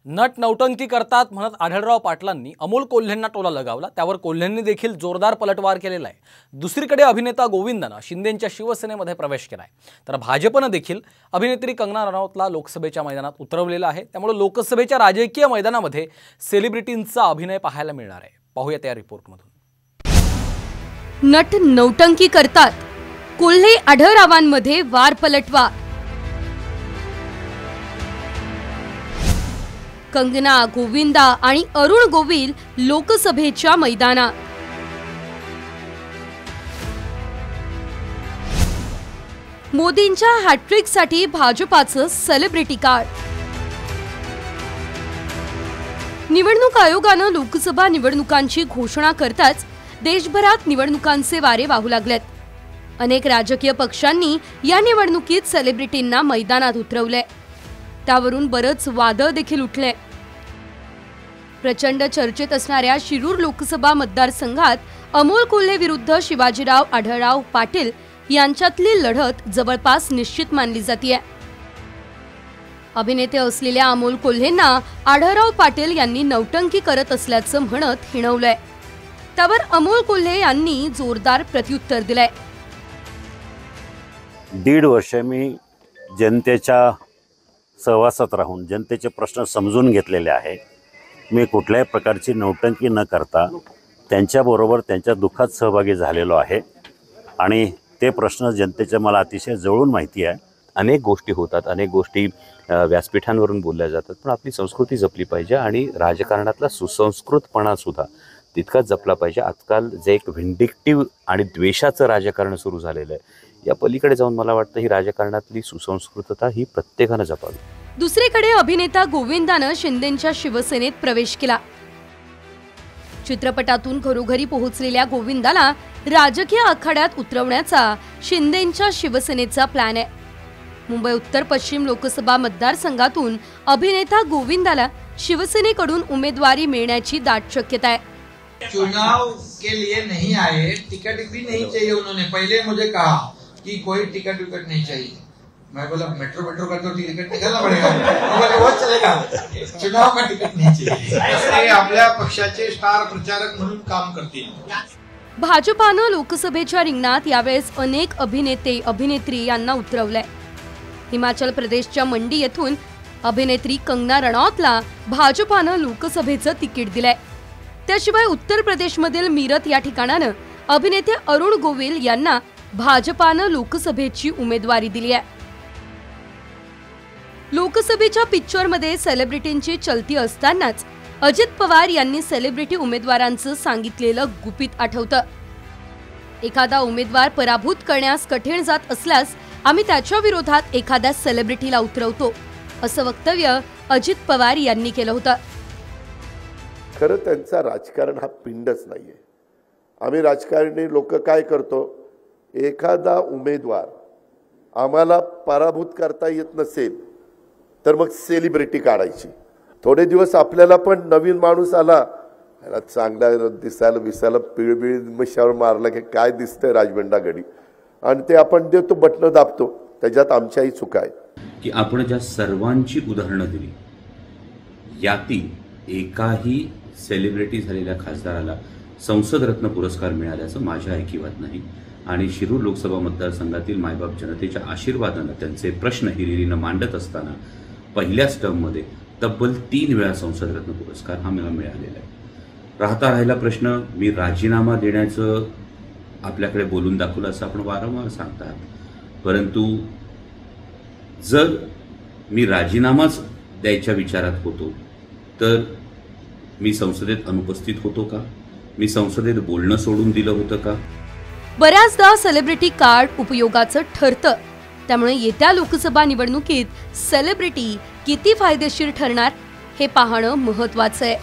Nut नौटंकी करतात म्हणत आढळराव पाटलांनी अमोल कोल्हेंना टोला लगावला। त्यावर कोल्हेंनी देखील जोरदार पलटवार केलेला आहे। दुसरीकडे अभिनेता गोविंदानं शिंदेंच्या शिवसेनेमध्ये प्रवेश केलाय, तर भाजपनं देखील अभिनेत्री कंगना रनौतला लोकसभेच्या मैदानात उतरवलेलं आहे। त्यामुळे लोकसभेच्या राजकीय मैदानामध्ये सेलिब्रिटींचा अभिनय पाहायला मिळणार आहे। पाहूया त्या रिपोर्टमधून। नट नौटंकी करतात, कोल्हे आढळरावांमध्ये वार पलटवार। कंगना, गोविंदा आणि अरुण गोविल लोकसभेच्या मैदानात। मोदींच्या हॅट्रिकसाठी भाजपाचं सेलिब्रिटी कार्ड। निवडणूक आयोगानं लोकसभा निवडणुकांची घोषणा करताच देशभरात निवडणुकांचे वारे वाहू लागलेत। अनेक राजकीय पक्षांनी या निवडणुकीत सेलिब्रिटींना मैदानात उतरवले, त्यावरून बरंच वादळ देखील उठले। प्रचंड चर्चेत असणाऱ्या शिरूर लोकसभा मतदारसंघात अमोल कोल्हे विरुद्ध शिवाजीराव आढळराव पाटील यांच्यातली लढत जवळपास निश्चित मानली जाते। अभिनेते असलेल्या अमोल कोल्हेंना आढळराव पाटील यांनी नौटंकी करत असल्याचं म्हणत हिणवलंय। त्यावर अमोल कोल्हे यांनी जोरदार प्रत्युत्तर दिलंय। 1.5 वर्ष मी जनतेच्या सहवासात राहून जनतेचे प्रश्न समजून घेतलेले आहे। मी कुठल्याही प्रकारची नौटंकी न करता त्यांच्याबरोबर त्यांच्या दुःखात सहभागी झालेलो आहे आणि ते प्रश्न जनतेचे मला अतिशय जवळून माहिती आहे। अनेक गोष्टी होतात, अनेक गोष्टी व्यासपीठांवरून बोलल्या जातात, पण आपली संस्कृती जपली पाहिजे आणि राजकारणातला सुसंस्कृतपणा सुद्धा तितकाच जपला पाहिजे। आजकाल जे एक व्हिंडिक्टिव्ह आणि द्वेषाचं राजकारण सुरू झालेलं आहे, या पलीकडे जाऊन मला वाटतं ही राजकारणातली सुसंस्कृतता ही प्रत्येकाने जपावी। दुसरीकडे अभिनेता गोविंदानं शिंदेंच्या शिवसेनेत प्रवेश केला। चित्रपटातून घरोघरी पोहोचलेल्या गोविंदाला राजकीय आखाड्यात उतरवण्याचा शिंदेंच्या शिवसेनेचा प्लॅन आहे। मुंबई उत्तर पश्चिम लोकसभा मतदारसंघातून अभिनेता गोविंदाला शिवसेनेकडून उमेदवारी मिळण्याची दाट शक्यता आहे। चुनाव के लिए नहीं आए, टिकट भी नहीं चाहिए। उन्होंने पहले मुझे कहा कि कोई टिकट विकट नहीं चाहिए। मैं बोला मेट्रो का तो टिकट निकालना पड़ेगा। बोले वो चलेगा, चुनाव का टिकट नहीं चाहिए। आपल्या पक्षाचे स्टार प्रचारक म्हणून काम करतील। भाजपानं लोकसभेच्या रिंगणात यावेळेस अनेक अभिनेते अभिनेत्री यांना उतरवलंय। हिमाचल प्रदेशच्या मंडी येथून अभिनेत्री कंगना रनौतला भाजपानं लोकसभेचं तिकीट दिलंय। त्याशिवाय उत्तर प्रदेशमधील मीरत या ठिकाणानं अभिनेते अरुण गोविल यांना भाजपानं लोकसभेची उमेदवारी दिली आहे। लोकसभेच्या पिक्चरमध्ये सेलिब्रिटींची चलती असतानाच अजित पवार यांनी सेलिब्रिटी उमेदवारांचं सांगितलेलं गुपित आठवतं। एखादा उमेदवार पराभूत करण्यास कठीण जात असल्यास आम्ही त्याच्या विरोधात एखाद्या सेलिब्रिटीला उतरवतो, असं वक्तव्य अजित पवार यांनी केलं होतं। खरं त्यांचा राजकारण हा पिंडच नाहीये। आम्ही राजकारणी लोक काय करतो, एखादा उमेदवार आम्हाला पराभूत करता येत नसेल तर मग सेलिब्रिटी काढायची। थोडे दिवस आपल्याला पण नवीन माणूस आला, याला चांगला दिसायला पिळबिळ मिशावर मारला की काय दिसतंय राजबंडा घडी, आणि ते आपण देतो, बटणं दाबतो। त्याच्यात आमच्याही चुका आहे की आपण ज्या सर्वांची उदाहरणं दिली, यातील एकाही सेलिब्रिटी झालेल्या खासदाराला संसद रत्न पुरस्कार मिळाल्याचं माझ्या ऐकिवात नाही। आणि शिरूर लोकसभा मतदारसंघातील मायबाप जनतेच्या आशीर्वादानं त्यांचे प्रश्न हिरिरीनं मांडत असताना पहिल्याच टर्ममध्ये तब्बल 3 वेळा संसद रत्न पुरस्कार हा मला मिळालेला आहे। राहिला प्रश्न, मी राजीनामा देण्याचं आपल्याकडे बोलून दाखवलं असं आपण वारंवार सांगतात, परंतु जर मी राजीनामाच द्यायच्या विचारात होतो तर मी संसदेत अनुपस्थित होतो का? मी संसदेत बोलणं सोडून दिलं होतं का? बऱ्याचदा सेलिब्रिटी कार्ड उपयोगाचं ठरतं, त्यामुळे येत्या लोकसभा निवडणुकीत सेलिब्रिटी किती फायदेशीर ठरणार हे पाहणं महत्त्वाचं आहे।